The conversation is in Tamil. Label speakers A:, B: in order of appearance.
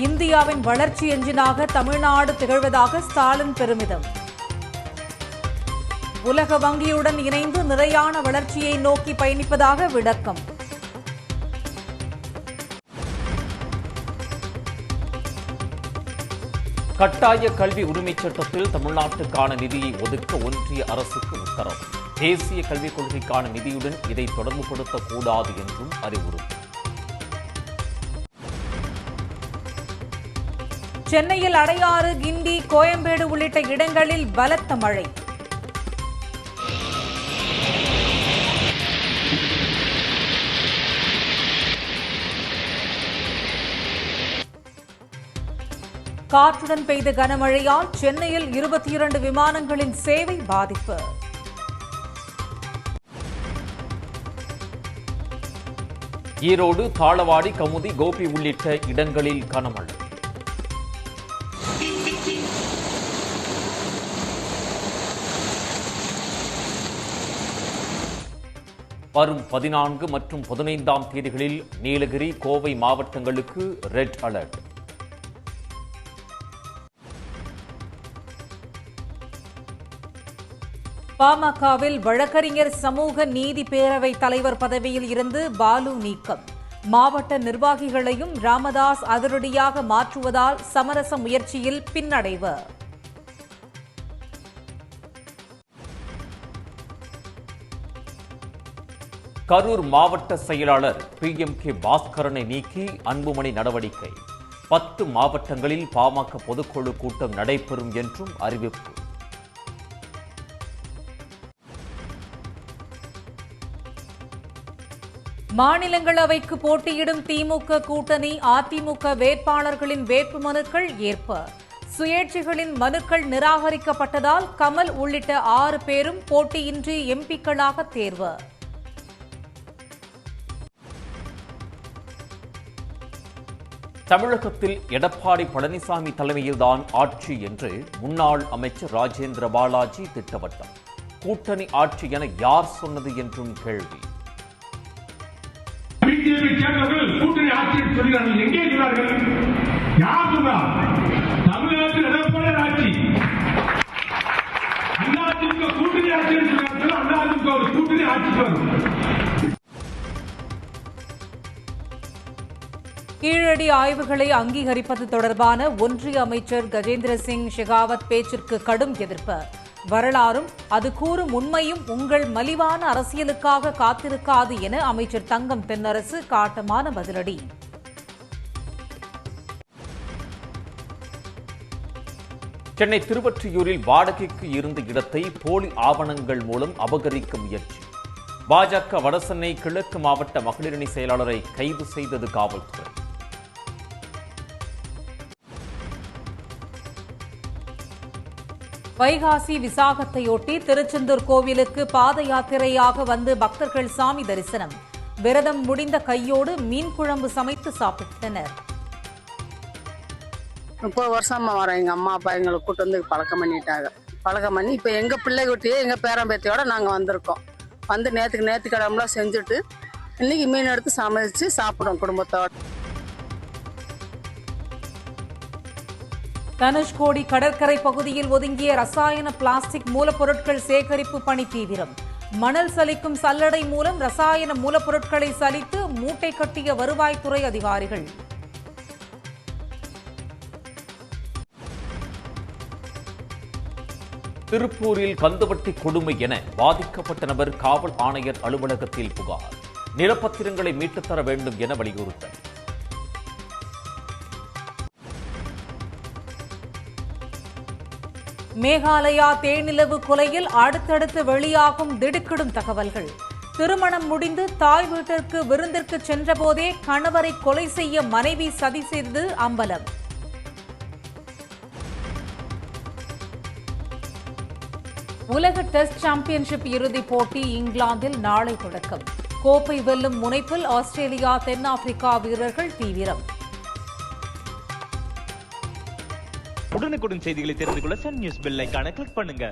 A: இந்தியாவின் வளர்ச்சி எஞ்சினாக தமிழ்நாடு திகழ்வதாக ஸ்டாலின் பெருமிதம். உலக வங்கியுடன் இணைந்து நிலையான வளர்ச்சியை நோக்கி பயணிப்பதாக விளக்கம்.
B: கட்டாய கல்வி உரிமைச் சட்டத்தில் தமிழ்நாட்டுக்கான நிதியை ஒதுக்க ஒன்றிய அரசுக்கு உத்தரவு. தேசிய கல்விக் கொள்கைக்கான நிதியுடன் இதை தொடர்புபடுத்தக்கூடாது என்றும் அறிவுறுத்தல்.
A: சென்னையில் அடையாறு, கிண்டி, கோயம்பேடு உள்ளிட்ட இடங்களில் பலத்த மழை. காற்றுடன் பெய்த கனமழையால் சென்னையில் 22 விமானங்களின் சேவை பாதிப்பு.
B: ஈரோடு, தாளவாடி, கமுதி, கோபி உள்ளிட்ட இடங்களில் கனமழை. வரும் 14 மற்றும் 15ஆம் தேதிகளில் நீலகிரி, கோவை மாவட்டங்களுக்கு ரெட் அலர்ட்.
A: பாமகவில் வழக்கறிஞர் சமூக நீதி பேரவை தலைவர் பதவியில் இருந்து பாலு நீக்கம். மாவட்ட நிர்வாகிகளையும் ராமதாஸ் அதிரடியாக மாற்றுவதால் சமரச முயற்சியில் பின்னடைவு.
B: கரூர் மாவட்ட செயலாளர் PMK பாஸ்கரனை நீக்கி அன்புமணி நடவடிக்கை. 10 மாவட்டங்களில் பாமக பொதுக்குழு கூட்டம் நடைபெறும் என்றும் அறிவிப்பு.
A: மாநிலங்களவைக்கு போட்டியிடும் திமுக கூட்டணி அதிமுக வேட்பாளர்களின் வேட்புமனுக்கள் ஏற்பு. சுயேட்சைகளின் மனுக்கள் நிராகரிக்கப்பட்டதால் கமல் உள்ளிட்ட 6 பேரும் போட்டியின்றி எம்பிக்களாக தேர்வு.
B: தமிழகத்தில் எடப்பாடி பழனிசாமி தலைமையில்தான் ஆட்சி என்று முன்னாள் அமைச்சர் ராஜேந்திர பாலாஜி திட்டவட்டம். கூட்டணி ஆட்சி என யார் சொன்னது என்றும் கேள்வி.
C: கூட்டணி ஆட்சி சொல்கிறார்கள், எங்கே இருக்கிறார்கள்? யார் சொன்னார்? தமிழகத்தில் எடப்பாடி ஆட்சி, அதிமுக கூட்டணி ஆட்சி சொல்கிறார்கள். அதிமுக ஒரு கூட்டணி ஆட்சி வரும்.
A: கீழடி ஆய்வுகளை அங்கீகரிப்பது தொடர்பான ஒன்றிய அமைச்சர் கஜேந்திர சிங் ஷெகாவத் பேச்சிற்கு கடும் எதிர்ப்பு. வரலாறும் அது கூறும் உண்மையும் உங்கள் மலிவான அரசியலுக்காக காத்திருக்காது என அமைச்சர் தங்கம் தென்னரசு காட்டமான பதிலடி.
B: சென்னை திருவொற்றியூரில் வாடகைக்கு இருந்த இடத்தை போலி ஆவணங்கள் மூலம் அபகரிக்க முயற்சி. பாஜக வடசென்னை கிழக்கு மாவட்ட மகளிரணி செயலாளரை கைது செய்தது காவல்துறை.
A: வைகாசி விசாகத்தையொட்டி திருச்செந்தூர் கோவிலுக்கு பாத யாத்திரையாக வந்து பக்தர்கள் சாமி தரிசனம். விரதம் முடிந்த கையோடு மீன் குழம்பு சமைத்து சாப்பிட்டனர்.
D: 30 வருஷமா வரோம். எங்க அம்மா அப்பா எங்களை கூட்டு வந்து பழக்கம் பண்ணிட்டாங்க. பழக்கம் பண்ணி இப்ப எங்க பிள்ளை குட்டியே எங்க பேரம்பேத்தியோட நாங்க வந்திருக்கோம். வந்து நேற்று கிழமெல்லாம் செஞ்சுட்டு இன்னைக்கு மீன் எடுத்து சமைச்சு சாப்பிடுவோம் குடும்பத்தோட.
A: தனுஷ்கோடி கடற்கரை பகுதியில் ஒதுங்கிய ரசாயன பிளாஸ்டிக் மூலப்பொருட்கள் சேகரிப்பு பணி தீவிரம். மணல் சலிக்கும் சல்லடை மூலம் ரசாயன மூலப்பொருட்களை சலித்து மூட்டை கட்டிய வருவாய்த்துறை அதிகாரிகள்.
B: திருப்பூரில் கந்துவட்டி கொடுமை என பாதிக்கப்பட்ட நபர் காவல் ஆணையர் அலுவலகத்தில் புகார். நிலப்பத்திரங்களை மீட்டுத் தர வேண்டும் என வலியுறுத்தல்.
A: மேகாலயா தேனிலவு கொலையில் அடுத்தடுத்து வெளியாகும் திடுக்கிடும் தகவல்கள். திருமணம் முடிந்து தாய் வீட்டிற்கு விருந்திற்கு சென்றபோதே கணவரை கொலை செய்ய மனைவி சதி செய்தது அம்பலம். உலக டெஸ்ட் சாம்பியன்ஷிப் இறுதிப் போட்டி இங்கிலாந்தில் நாளை தொடக்கம். கோப்பை வெல்லும் முனைப்பில் ஆஸ்திரேலியா, தென்னாப்பிரிக்கா வீரர்கள் தீவிரம்.
E: உடனுக்குடன் செய்திகளை தெரிந்து கொள்ள சன் நியூஸ் பெல் ஐகானை கிளிக் பண்ணுங்க.